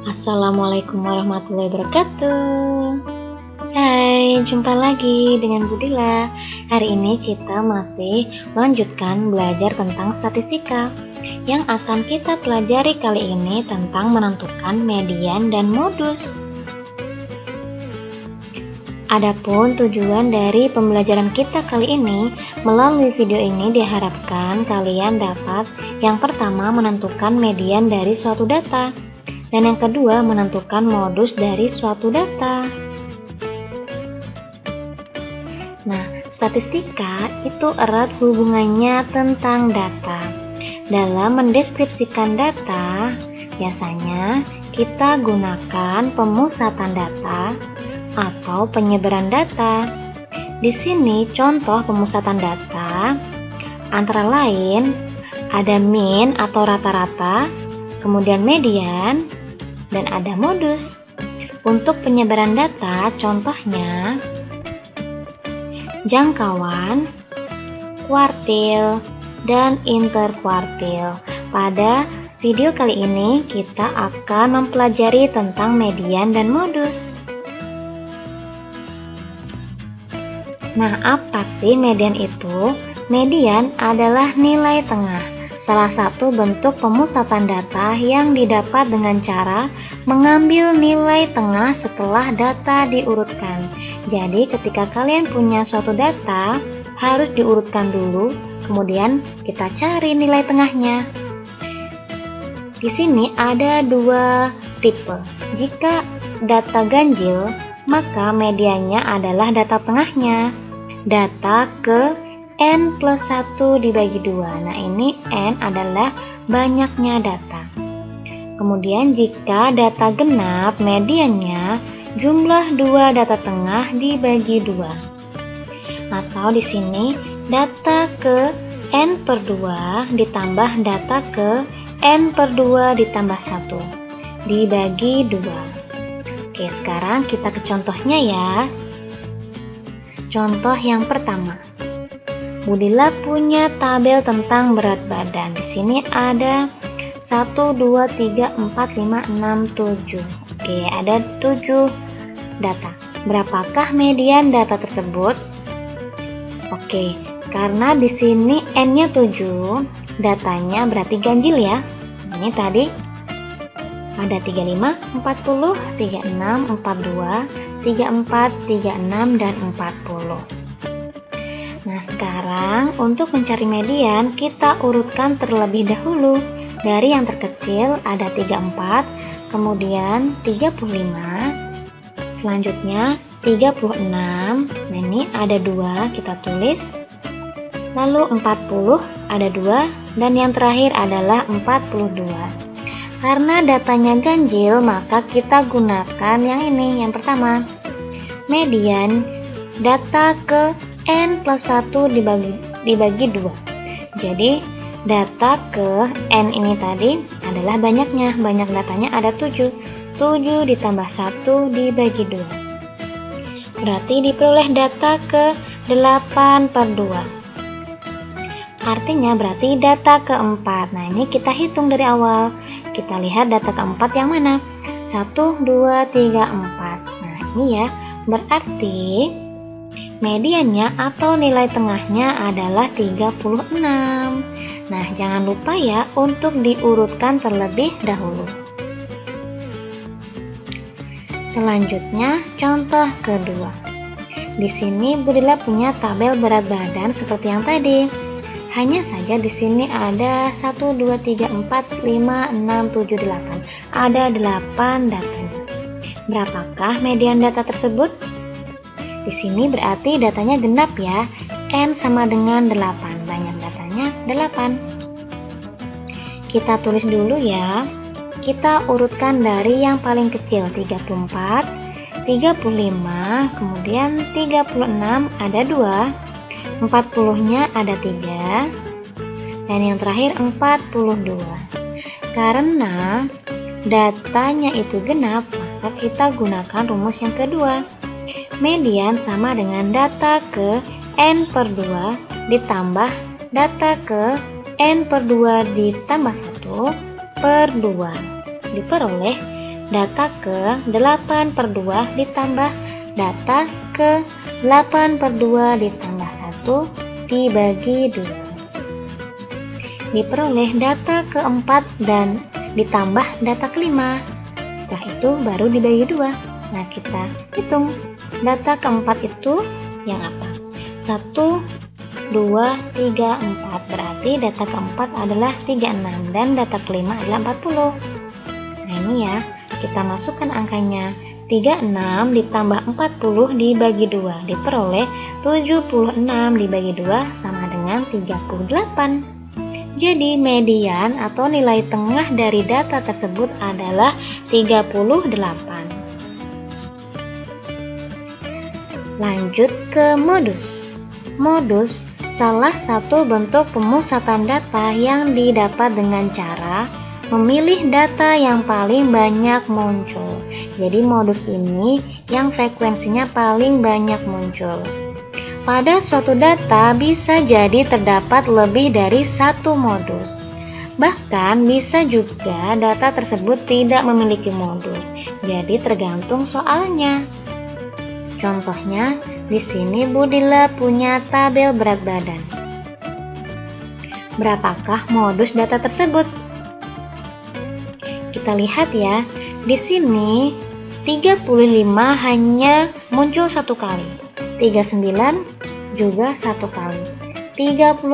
Assalamualaikum warahmatullahi wabarakatuh. Hai, jumpa lagi dengan Budila. Hari ini kita masih melanjutkan belajar tentang statistika. Yang akan kita pelajari kali ini tentang menentukan median dan modus. Adapun tujuan dari pembelajaran kita kali ini, melalui video ini diharapkan kalian dapat yang pertama menentukan median dari suatu data, dan yang kedua menentukan modus dari suatu data. Nah, statistika itu erat hubungannya tentang data. Dalam mendeskripsikan data, biasanya kita gunakan pemusatan data atau penyebaran data. Di sini contoh pemusatan data antara lain ada mean atau rata-rata, kemudian median, dan ada modus. Untuk penyebaran data, contohnya jangkauan, kuartil, dan interkuartil. Pada video kali ini kita akan mempelajari tentang median dan modus. Nah, apa sih median itu? Median adalah nilai tengah, salah satu bentuk pemusatan data yang didapat dengan cara mengambil nilai tengah setelah data diurutkan. Jadi ketika kalian punya suatu data, harus diurutkan dulu, kemudian kita cari nilai tengahnya. Di sini ada dua tipe. Jika data ganjil, maka mediannya adalah data tengahnya. Data ke N plus 1 dibagi 2. Nah, ini N adalah banyaknya data. Kemudian jika data genap, mediannya jumlah 2 data tengah dibagi 2. Atau di sini data ke N per 2 ditambah data ke N per 2 ditambah 1 dibagi 2. Oke, sekarang kita ke contohnya ya. Contoh yang pertama. Budila punya tabel tentang berat badan. Di sini ada 1, 2, 3, 4, 5, 6, 7. Oke, ada 7 data. Berapakah median data tersebut? Oke, karena di sini N-nya 7, datanya berarti ganjil ya. Ini tadi ada 35, 40, 36, 42, 34, 36, dan 40. Nah, sekarang untuk mencari median, kita urutkan terlebih dahulu. Dari yang terkecil ada 34, kemudian 35, selanjutnya 36, nah ini ada 2, kita tulis. Lalu 40, ada 2, dan yang terakhir adalah 42. Karena datanya ganjil, maka kita gunakan yang ini, yang pertama. Median data ke N plus 1 dibagi 2. Jadi data ke N ini tadi adalah banyaknya. Banyak datanya ada 7. 7 ditambah 1 dibagi 2. Berarti diperoleh data ke 8 per 2. Artinya berarti data keempat. Nah, ini kita hitung dari awal. Kita lihat data keempat yang mana? 1, 2, 3, 4. Nah, ini ya. Berarti mediannya atau nilai tengahnya adalah 36. Nah, jangan lupa ya untuk diurutkan terlebih dahulu. Selanjutnya, contoh kedua. Di sini Budila punya tabel berat badan seperti yang tadi. Hanya saja di sini ada 1, 2, 3, 4, 5, 6, 7, 8. Ada 8 datanya. Berapakah median data tersebut? Di sini berarti datanya genap ya. N sama dengan 8. Banyak datanya 8. Kita tulis dulu ya. Kita urutkan dari yang paling kecil 34, 35, kemudian 36 ada 2. 40-nya ada 3, dan yang terakhir 42. Karena datanya itu genap, maka kita gunakan rumus yang kedua. Median sama dengan data ke N per 2 ditambah data ke N per 2 ditambah 1 per 2 diperoleh data ke 8 per 2 ditambah data ke 8 per 2 ditambah 1 dibagi 2. Diperoleh data ke-4 dan ditambah data ke-5. Setelah itu baru dibagi 2. Nah, kita hitung data ke-4 itu yang apa? 1, 2, 3, 4. Berarti data ke-4 adalah 36 dan data ke-5 adalah 40. Nah, ini ya, kita masukkan angkanya. 36 ditambah 40 dibagi 2 diperoleh 76 dibagi 2 sama dengan 38. Jadi median atau nilai tengah dari data tersebut adalah 38. Lanjut ke modus. Modus salah satu bentuk pemusatan data yang didapat dengan cara memilih data yang paling banyak muncul. Jadi modus ini yang frekuensinya paling banyak muncul. Pada suatu data bisa jadi terdapat lebih dari satu modus. Bahkan bisa juga data tersebut tidak memiliki modus. Jadi tergantung soalnya. Contohnya, di sini Budila punya tabel berat badan. Berapakah modus data tersebut? Kita lihat ya, di sini 35 hanya muncul satu kali, 39 juga satu kali, 36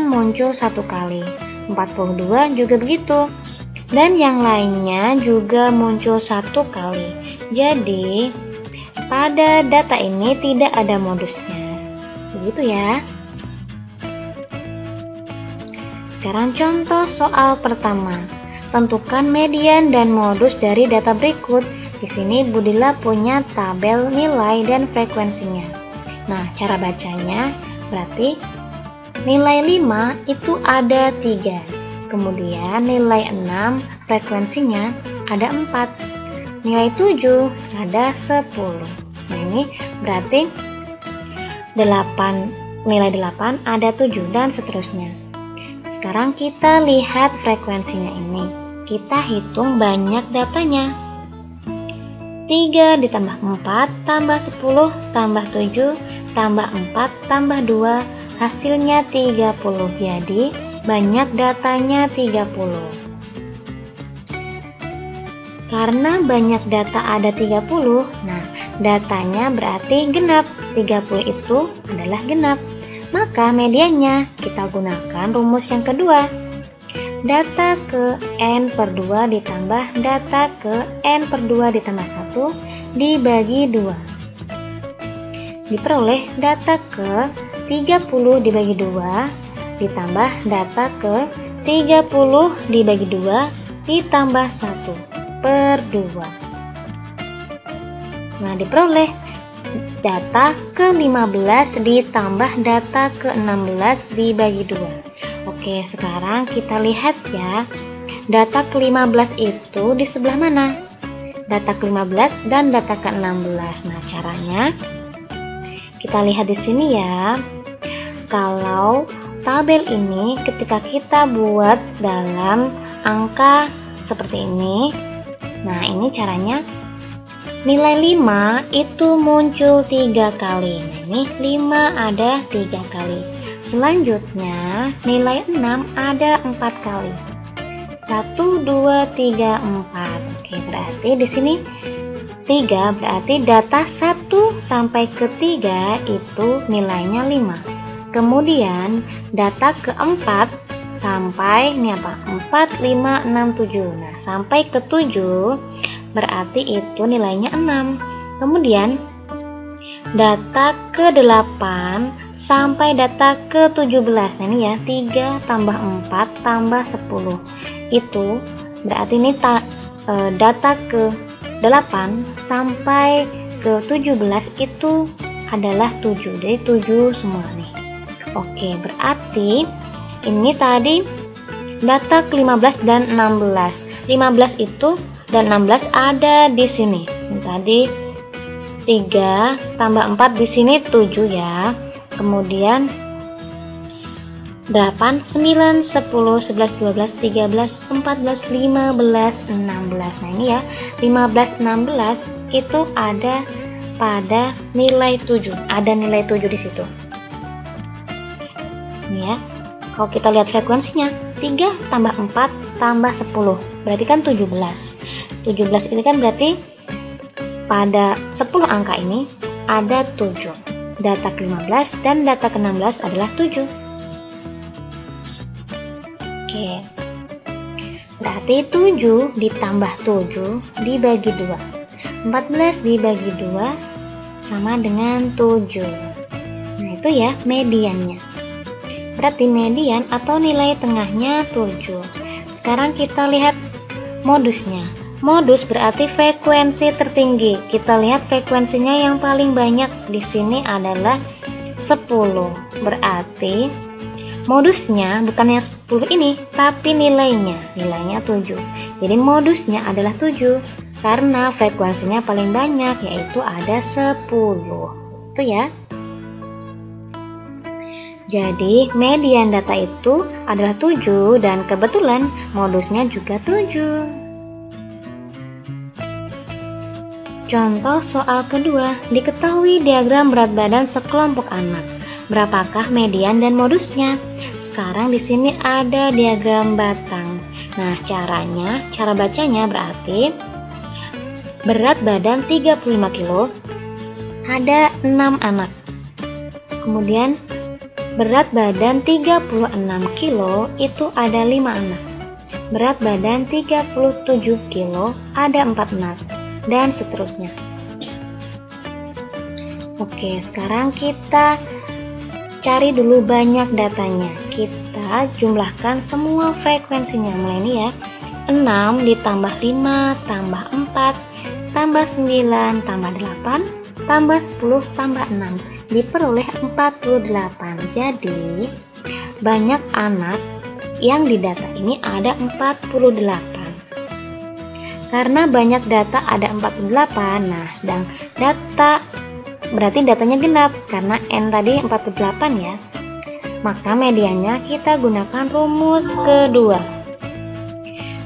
muncul satu kali, 42 juga begitu, dan yang lainnya juga muncul satu kali. Jadi pada data ini tidak ada modusnya, begitu ya. Sekarang contoh soal pertama. Tentukan median dan modus dari data berikut. Di sini Budila punya tabel nilai dan frekuensinya. Nah, cara bacanya berarti nilai 5 itu ada 3. Kemudian nilai 6 frekuensinya ada 4. Nilai 7 ada 10. Nah, ini berarti nilai 8 ada 7 dan seterusnya. Sekarang kita lihat frekuensinya ini. Kita hitung banyak datanya. 3 ditambah 4 tambah 10 tambah 7 tambah 4 tambah 2 hasilnya 30. Jadi banyak datanya 30. Karena banyak data ada 30, nah datanya berarti genap. 30 itu adalah genap. Maka mediannya kita gunakan rumus yang kedua. Data ke n per 2 ditambah data ke n per 2 ditambah 1 dibagi 2. Diperoleh data ke 30 dibagi 2 ditambah data ke 30 dibagi 2 ditambah 1 per 2. Nah, diperoleh data ke 15 ditambah data ke 16 dibagi 2. Oke, sekarang kita lihat ya. Data ke-15 itu di sebelah mana? Data ke-15 dan data ke-16. Nah, caranya kita lihat di sini ya. Kalau tabel ini ketika kita buat dalam angka seperti ini. Nah, ini caranya. Nilai 5 itu muncul 3 kali. Nah, ini 5 ada 3 kali. Selanjutnya, nilai 6 ada 4 kali. 1, 2, 3, 4. Oke, berarti di sini 3 berarti data 1 sampai ke 3 itu nilainya 5. Kemudian data keempat sampai ini apa? 4, 5, 6, 7. Nah, sampai ke 7 berarti itu nilainya 6. Kemudian data ke-8 sampai data ke-17. Nah, ini ya, 3 tambah 4 tambah 10. Itu berarti ini data ke-8 sampai ke-17 itu adalah 7. Jadi 7 semua nih. Oke, berarti ini tadi data ke-15 dan 16. 15 itu dan 16 ada di sini. Ini tadi 3 tambah 4 di sini 7 ya. Kemudian 8, 9, 10, 11, 12, 13, 14, 15, 16. Nah ini ya, 15, 16 itu ada pada nilai 7. Ada nilai 7 di situ. Ini ya. Kalau kita lihat frekuensinya, 3 tambah 4 tambah 10. Berarti kan 17. 17 ini kan berarti pada 10 angka ini ada 7. Data ke-15 dan data ke-16 adalah 7. Oke, berarti 7 ditambah 7 dibagi 2. 14 dibagi 2 sama dengan 7. Nah itu ya mediannya. Berarti median atau nilai tengahnya 7. Sekarang kita lihat modusnya. Modus berarti frekuensi tertinggi. Kita lihat frekuensinya yang paling banyak di sini adalah 10. Berarti modusnya bukan yang 10 ini, tapi nilainya 7. Jadi modusnya adalah 7 karena frekuensinya paling banyak, yaitu ada 10. Itu ya. Jadi median data itu adalah 7 dan kebetulan modusnya juga 7. Contoh soal kedua, diketahui diagram berat badan sekelompok anak. Berapakah median dan modusnya? Sekarang di sini ada diagram batang. Nah, cara bacanya berarti berat badan 35 kilo, ada 6 anak. Kemudian berat badan 36 kilo itu ada 5 anak. Berat badan 37 kilo ada 4 anak dan seterusnya. Oke, sekarang kita cari dulu banyak datanya. Kita jumlahkan semua frekuensinya. Mulai ini ya. 6 ditambah 5 tambah 4 tambah 9 tambah 8 tambah 10 tambah 6 diperoleh 48. Jadi banyak anak yang di data ini ada 48. Karena banyak data ada 48. Nah, sedang data berarti datanya genap karena N tadi 48 ya. Maka mediannya kita gunakan rumus kedua.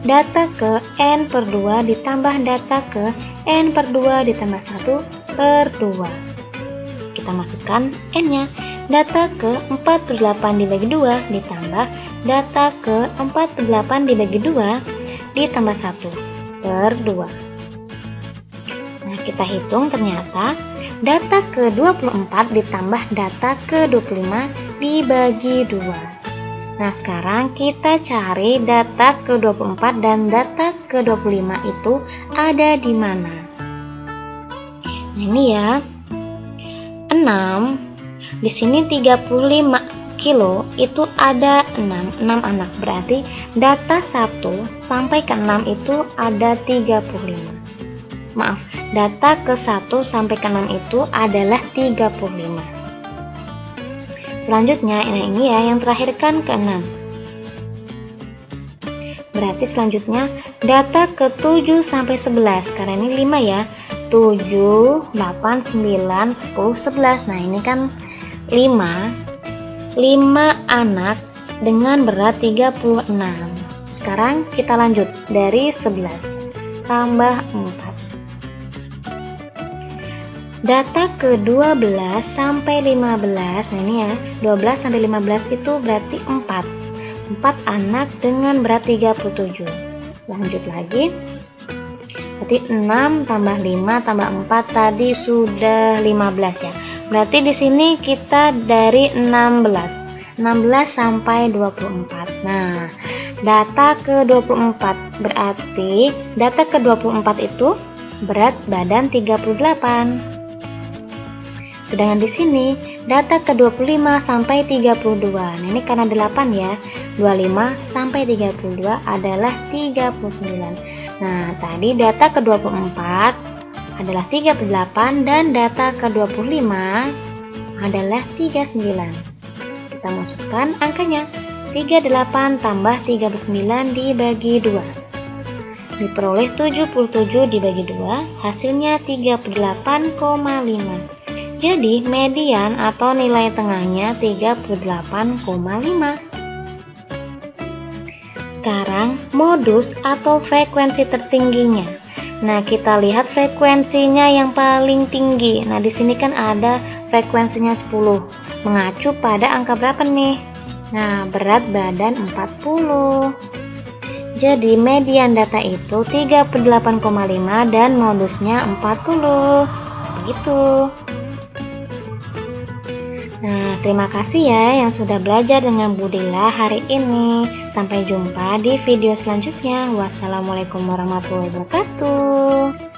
Data ke N per 2 ditambah data ke N per 2 ditambah 1 per 2. Kita masukkan N-nya. Data ke 48 dibagi 2 ditambah data ke 48 dibagi 2 ditambah 1 per 2. Nah, kita hitung ternyata data ke-24 ditambah data ke-25 dibagi 2. Nah, sekarang kita cari data ke-24 dan data ke-25 itu ada di mana. Nah, ini ya. 6 di sini 35 kilo itu ada 6 anak. Berarti data 1 sampai ke 6 itu ada 35. Maaf, data ke 1 sampai ke 6 itu adalah 35. Selanjutnya, ini ya yang terakhir kan ke 6. Berarti selanjutnya data ke 7 sampai 11. Karena ini 5 ya. 7, 8, 9, 10, 11. Nah, ini kan 5 anak dengan berat 36. Sekarang kita lanjut dari 11 tambah 4. Data ke-12 sampai 15, nah ini ya, 12 sampai 15 itu berarti 4 anak dengan berat 37. Lanjut lagi, berarti 6 tambah 5 tambah 4 tadi sudah 15 ya. Berarti di sini kita dari 16 sampai 24. Nah, data ke-24 berarti data ke-24 itu berat badan 38. Sedangkan di sini data ke-25 sampai 32. Nah, ini karena 8 ya. 25 sampai 32 adalah 39. Nah, tadi data ke-24 adalah 38 dan data ke-25 adalah 39. Kita masukkan angkanya. 38 tambah 39 dibagi 2. Diperoleh 77 dibagi 2, hasilnya 38,5. Jadi median atau nilai tengahnya 38,5. sekarang modus atau frekuensi tertingginya. Nah, kita lihat frekuensinya yang paling tinggi. Nah, di sini kan ada frekuensinya 10. Mengacu pada angka berapa nih? Nah, berat badan 40. Jadi median data itu 38,5 dan modusnya 40. Begitu. Nah, terima kasih ya yang sudah belajar dengan Budila hari ini. Sampai jumpa di video selanjutnya. Wassalamualaikum warahmatullahi wabarakatuh.